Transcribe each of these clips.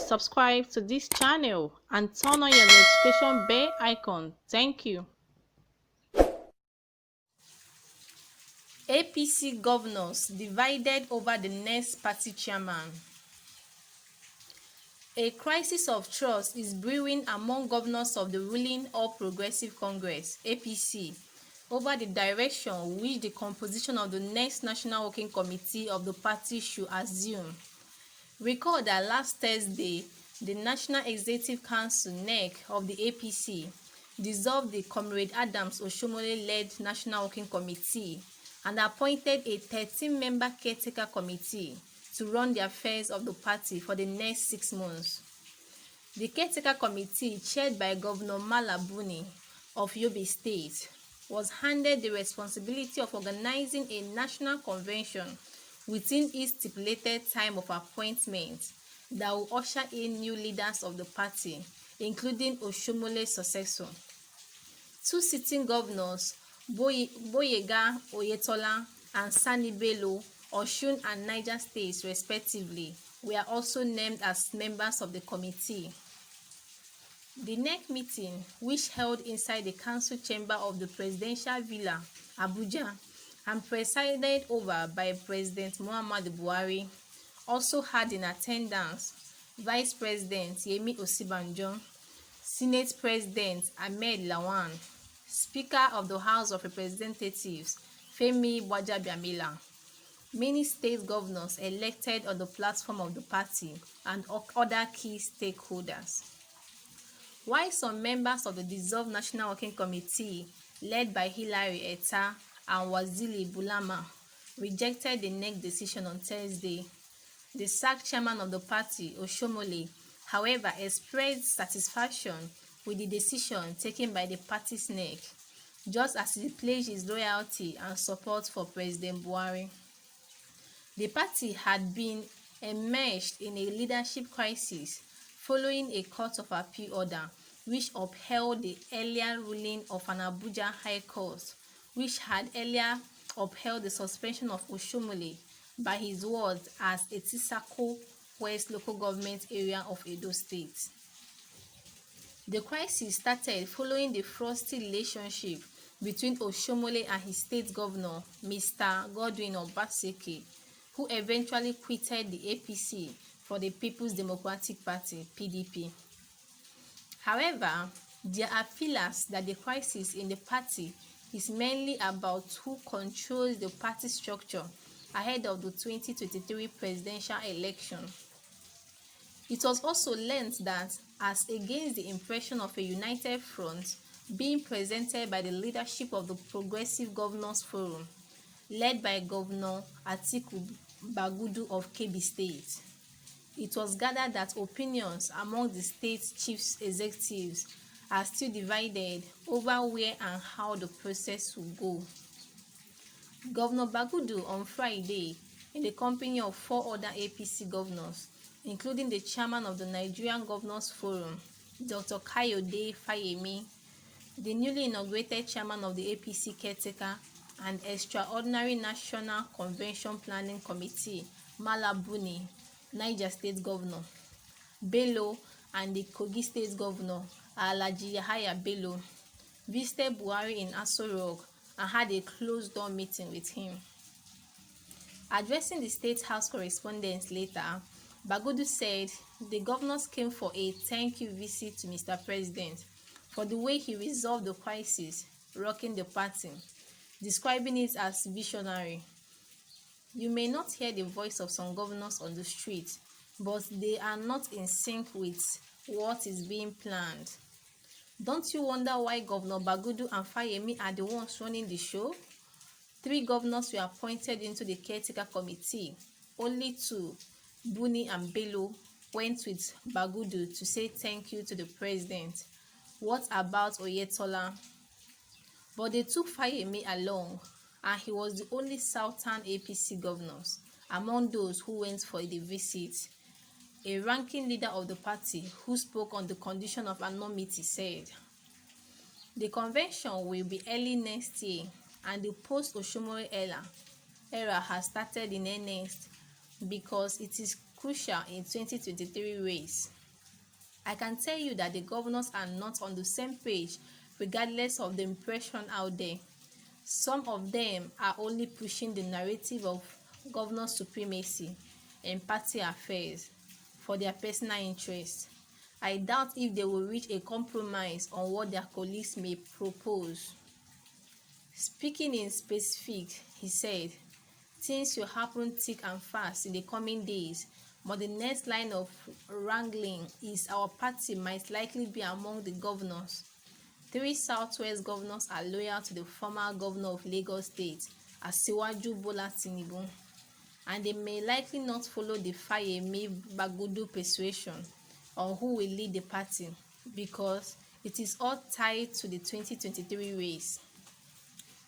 subscribe to this channel and turn on your notification bell icon. Thank you. APC governors divided over the next party chairman. A crisis of trust is brewing among governors of the ruling All Progressive Congress (APC) over the direction which the composition of the next National Working Committee of the party should assume. Recall that last Thursday, the National Executive Council (NEC) of the APC dissolved the Comrade Adams Oshiohmole-led National Working Committee and appointed a 13-member caretaker committee to run the affairs of the party for the next 6 months. The caretaker committee, chaired by Governor Mala Buni of Yobe State, was handed the responsibility of organizing a national convention within its stipulated time of appointment that will usher in new leaders of the party, including Oshiohmole's successor. 2 sitting governors, Boyega Oyetola and Sani Bello, Osun and Naija states respectively, were also named as members of the committee. The NEC meeting, which held inside the council chamber of the Presidential Villa, Abuja, and presided over by President Muhammadu Buhari, also had in attendance Vice President Yemi Osibanjo, Senate President Ahmed Lawan, Speaker of the House of Representatives Femi Gbajabiamila, many state governors elected on the platform of the party, and other key stakeholders. While some members of the dissolved National Working Committee, led by Hilary Etta and Wazili Bulama, rejected the NEC decision on Thursday, the sacked chairman of the party, Oshiohmole, however, expressed satisfaction with the decision taken by the party's NEC, just as he pledged his loyalty and support for President Buhari. The party had been enmeshed in a leadership crisis following a Court of Appeal order which upheld the earlier ruling of an Abuja High Court, which had earlier upheld the suspension of Oshiohmole by his wards as a Tisako West local government area of Edo State. The crisis started following the frosty relationship between Oshiohmole and his state governor, Mr. Godwin Obaseki, who eventually quitted the APC for the People's Democratic Party (PDP). However, there are feelers that the crisis in the party is mainly about who controls the party structure ahead of the 2023 presidential election. It was also learned that, as against the impression of a united front being presented by the leadership of the Progressive Governors Forum, led by Governor Atiku Bagudu of Kebbi State, it was gathered that opinions among the state's chief executives are still divided over where and how the process will go. Governor Bagudu on Friday, in the company of 4 other APC governors, including the chairman of the Nigerian Governors Forum, Dr. Kayode Fayemi, the newly inaugurated chairman of the APC caretaker and extraordinary National Convention Planning Committee, Mala Buni, Niger State Governor, Bello, and the Kogi State Governor, Alhaji Yahaya Bello, visited Buhari in Aso Rock and had a closed-door meeting with him. Addressing the State House correspondents later, Bagudu said the governors came for a thank-you visit to Mr. President for the way he resolved the crisis rocking the party, describing it as visionary. You may not hear the voice of some governors on the street, but they are not in sync with what is being planned. Don't you wonder why Governor Bagudu and Fayemi are the ones running the show? 3 governors were appointed into the caretaker committee. Only 2, Buni and Bello, went with Bagudu to say thank you to the president. What about Oyetola? But they took Fayemi along, and he was the only Southern APC governors among those who went for the visit. A ranking leader of the party who spoke on the condition of anonymity said, "The convention will be early next year, and the post-Oshiohmole era has started in earnest because it is crucial in 2023 race." I can tell you that the governors are not on the same page regardless of the impression out there. Some of them are only pushing the narrative of governor supremacy and party affairs for their personal interests. I doubt if they will reach a compromise on what their colleagues may propose. Speaking in specific, he said, things will happen thick and fast in the coming days, but the next line of wrangling is our party might likely be among the governors. 3 Southwest governors are loyal to the former governor of Lagos State, Asiwaju Bola Tinubu, and they may likely not follow the Fayemi Bagudu persuasion on who will lead the party because it is all tied to the 2023 race.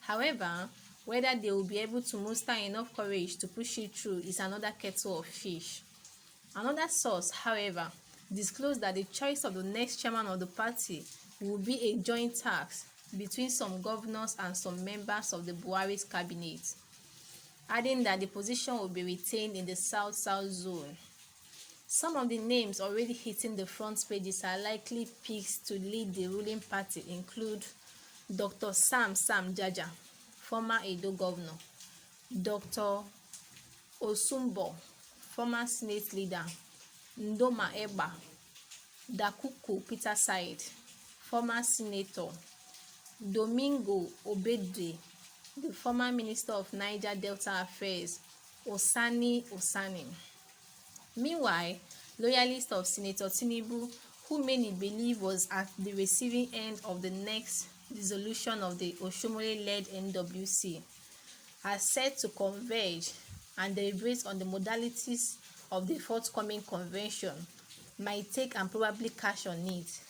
However, whether they will be able to muster enough courage to push it through is another kettle of fish. Another source, however, disclosed that the choice of the next chairman of the party will be a joint task between some governors and some members of the Buhari's cabinet, adding that the position will be retained in the South-South zone. Some of the names already hitting the front pages are likely picks to lead the ruling party include Dr. Sam Jaja, former Edo governor, Dr. Osumbo, former Senate leader, Ndoma Eba, Dakuku Peter Said, former senator, Domingo Obede, the former minister of Naija Delta Affairs, Osani. Meanwhile, loyalists of Senator Tinubu, who many believe was at the receiving end of the next dissolution of the Oshiohmole-led NWC, are set to converge and deliberate on the modalities of the forthcoming convention, might take and probably cash on it.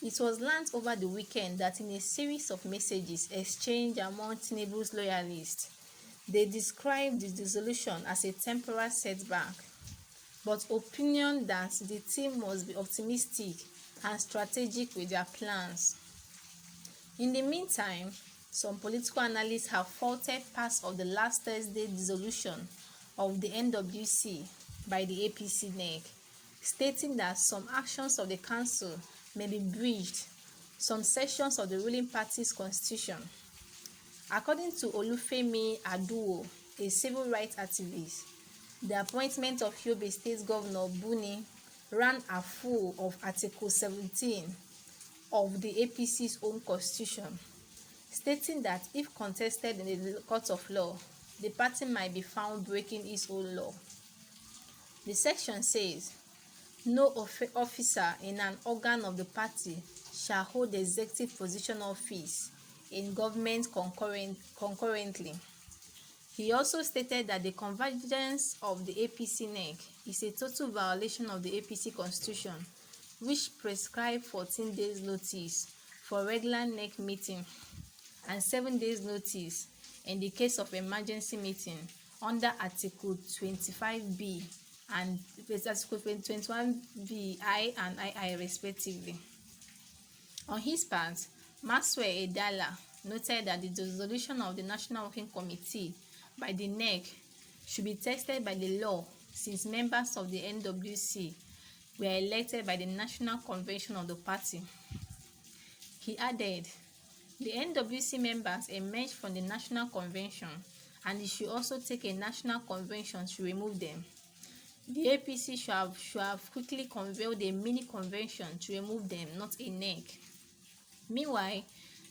It was learned over the weekend that in a series of messages exchanged among Tinubu's loyalists, they described the dissolution as a temporary setback, but opinion that the team must be optimistic and strategic with their plans. In the meantime, some political analysts have faulted parts of the last Thursday dissolution of the NWC by the APC NEC, stating that some actions of the council may be breached some sections of the ruling party's constitution. According to Olufemi Aduwo, a civil rights activist, the appointment of Yobe State Governor Buni ran afoul of Article 17 of the APC's own constitution, stating that if contested in the court of law, the party might be found breaking its own law. The section says, no officer in an organ of the party shall hold the executive position office in government concurrently. He also stated that the convergence of the APC NEC is a total violation of the APC constitution, which prescribes 14 days notice for regular NEC meeting and 7 days notice in the case of emergency meeting under Article 25B and Article 21B I and II respectively. On his part, Maxwell Edala noted that the dissolution of the National Working Committee by the NEC should be tested by the law since members of the NWC were elected by the National Convention of the party. He added, the NWC members emerged from the National Convention and it should also take a National Convention to remove them. The APC should have quickly convened a mini convention to remove them, not a NEC. Meanwhile,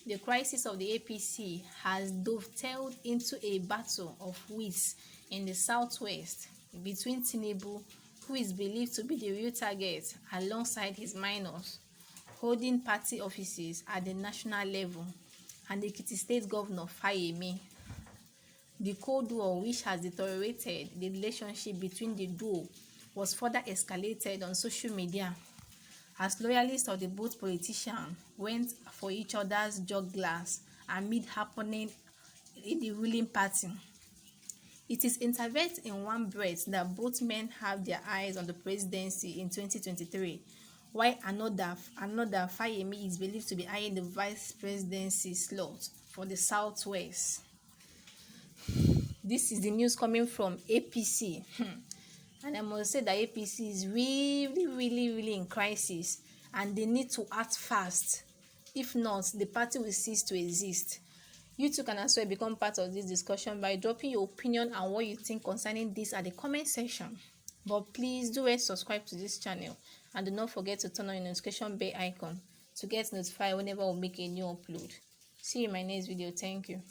the crisis of the APC has dovetailed into a battle of wits in the southwest between Tinubu, who is believed to be the real target, alongside his minors, holding party offices at the national level, and the Ekiti State Governor Fayemi. The Cold War, which has deteriorated the relationship between the duo, was further escalated on social media as loyalists of the both politicians went for each other's jugglers amid happening in the ruling party. It is intervened in one breath that both men have their eyes on the presidency in 2023, while another Fayemi is believed to be eyeing the vice presidency slot for the Southwest. This is the news coming from APC. And I must say that APC is really in crisis, and they need to act fast. If not, the party will cease to exist. You too can as well become part of this discussion by dropping your opinion and what you think concerning this at the comment section. But please do subscribe to this channel, and do not forget to turn on your notification bell icon to get notified whenever we make a new upload. See you in my next video. Thank you.